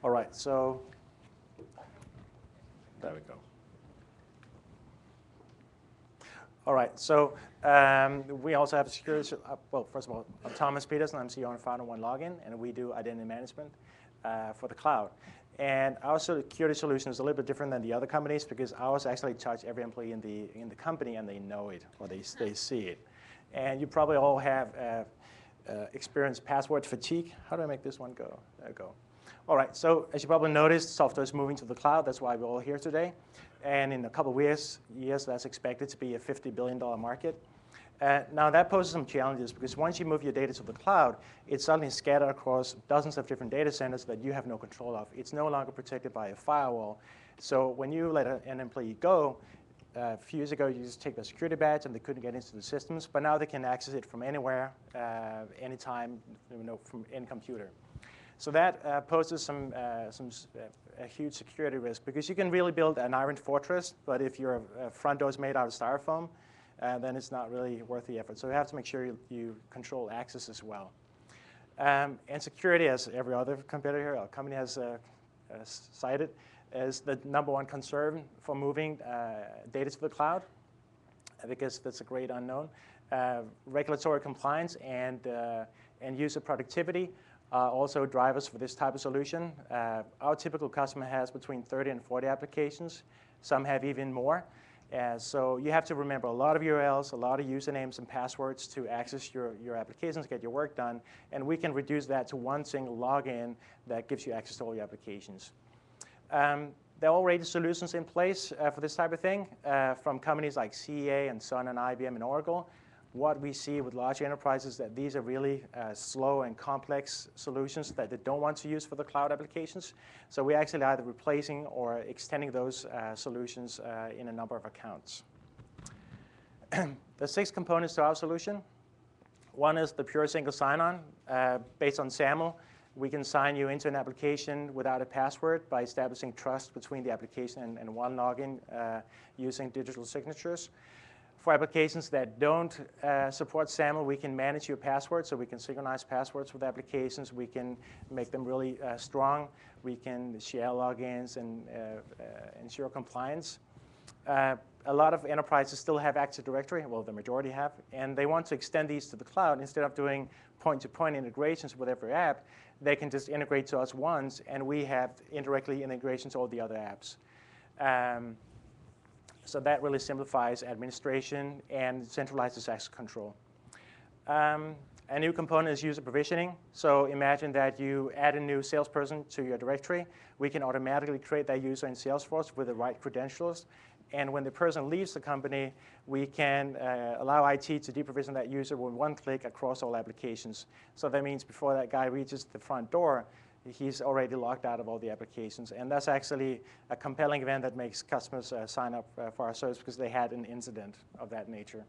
All right, so there we go. All right, so we also have a security, well, first of all, I'm Thomas Peterson. I'm CEO and founder of OneLogin, and we do identity management for the cloud. And our security solution is a little bit different than the other companies because ours actually touch every employee in the company, and they know it, or they see it. And you probably all have experienced password fatigue. How do I make this one go? There we go. All right, so as you probably noticed, software is moving to the cloud. That's why we're all here today. And in a couple of years, that's expected to be a $50 billion market. Now, that poses some challenges because once you move your data to the cloud, it's suddenly scattered across dozens of different data centers that you have no control of. It's no longer protected by a firewall. So when you let an employee go, a few years ago, you just take their security badge and they couldn't get into the systems, but now they can access it from anywhere, anytime, from any computer. So that poses a huge security risk because you can really build an iron fortress, but if your front door is made out of styrofoam, then it's not really worth the effort. So you have to make sure you control access as well. And security, as every other competitor or company has cited, is the #1 concern for moving data to the cloud because that's a great unknown. Regulatory compliance and user productivity are also drivers for this type of solution. Our typical customer has between 30 and 40 applications. Some have even more. So you have to remember a lot of URLs, a lot of usernames and passwords to access your applications, get your work done. And we can reduce that to one single login that gives you access to all your applications. There are already solutions in place for this type of thing from companies like CEA and Sun and IBM and Oracle. What we see with large enterprises is that these are really slow and complex solutions that they don't want to use for the cloud applications. So we're actually either replacing or extending those solutions in a number of accounts. There's 6 components to our solution. One is the pure single sign-on. Based on SAML, we can sign you into an application without a password by establishing trust between the application and OneLogin using digital signatures. For applications that don't support SAML, we can manage your password, so we can synchronize passwords with applications. We can make them really strong. We can share logins and ensure compliance. A lot of enterprises still have Active Directory, well, the majority have, and they want to extend these to the cloud. Instead of doing point-to-point integrations with every app, they can just integrate to us once, and we have indirectly integrations to all the other apps. So that really simplifies administration and centralizes access control. A new component is user provisioning. So imagine that you add a new salesperson to your directory. We can automatically create that user in Salesforce with the right credentials. And when the person leaves the company, we can allow IT to deprovision that user with one click across all applications. So that means before that guy reaches the front door, he's already logged out of all the applications. And that's actually a compelling event that makes customers sign up for our service because they had an incident of that nature.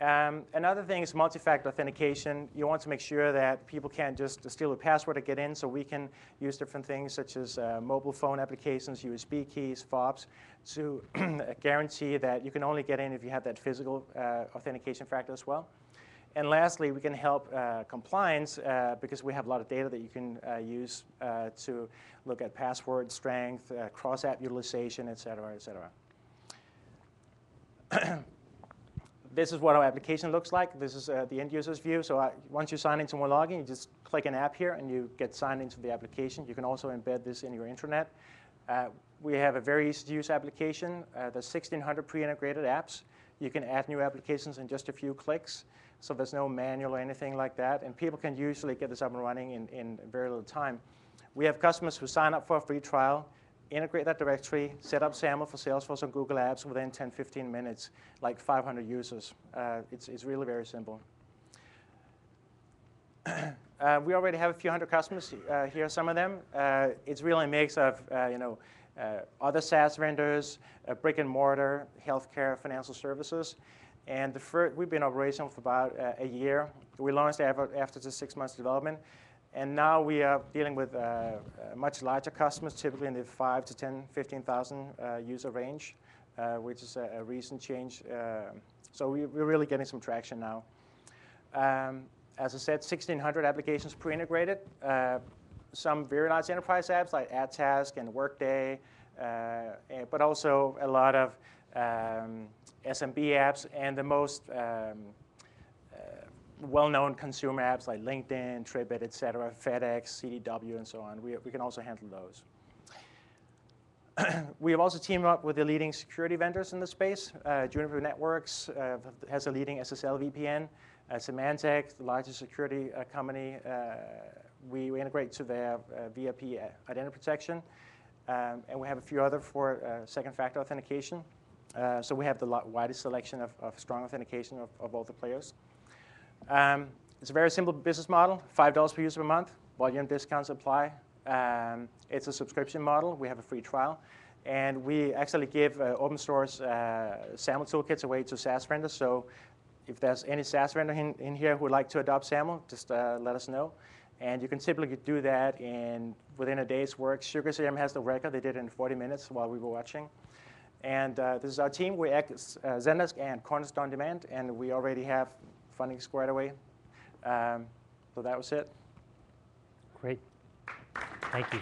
Another thing is multi-factor authentication. You want to make sure that people can't just steal a password to get in, so we can use different things such as mobile phone applications, USB keys, fobs, to guarantee that you can only get in if you have that physical authentication factor as well. And lastly, we can help compliance because we have a lot of data that you can use to look at password strength, cross-app utilization, et cetera, et cetera. This is what our application looks like. This is the end user's view. So once you sign into OneLogin, you just click an app here, and you get signed into the application. You can also embed this in your intranet. We have a very easy-to-use application. There's 1,600 pre-integrated apps. You can add new applications in just a few clicks. So there's no manual or anything like that. And people can usually get this up and running in very little time. We have customers who sign up for a free trial, integrate that directory, set up SAML for Salesforce and Google Apps within 10, 15 minutes, like 500 users. It's really very simple. We already have a few hundred customers. Here are some of them. It's really a mix of other SaaS vendors, brick and mortar, healthcare, financial services. And we've been operational for about a year. We launched after just 6 months development. And now we are dealing with much larger customers, typically in the 5 to 10, 15,000 user range, which is a recent change. So we're really getting some traction now. As I said, 1,600 applications pre-integrated. some very large enterprise apps like AdTask and Workday, but also a lot of SMB apps and the most well-known consumer apps like LinkedIn, Tribit, etc., FedEx, CDW, and so on. We can also handle those. We have also teamed up with the leading security vendors in the space. Juniper Networks has a leading SSL VPN. Symantec, the largest security company, we integrate to their VIP identity protection. And we have a few other for second-factor authentication. So we have the widest selection of strong authentication of all the players. It's a very simple business model, $5 per user per month. Volume discounts apply. It's a subscription model. We have a free trial. And we actually give open source SAML toolkits away to SaaS vendors. So if there's any SaaS vendor in here who would like to adopt SAML, just let us know. And you can typically do that within a day's work. SugarCRM has the record. They did it in 40 minutes while we were watching. And this is our team. We act as Zendesk and Cornerstone Demand, and we already have funding squared away. So that was it. Great. Thank you.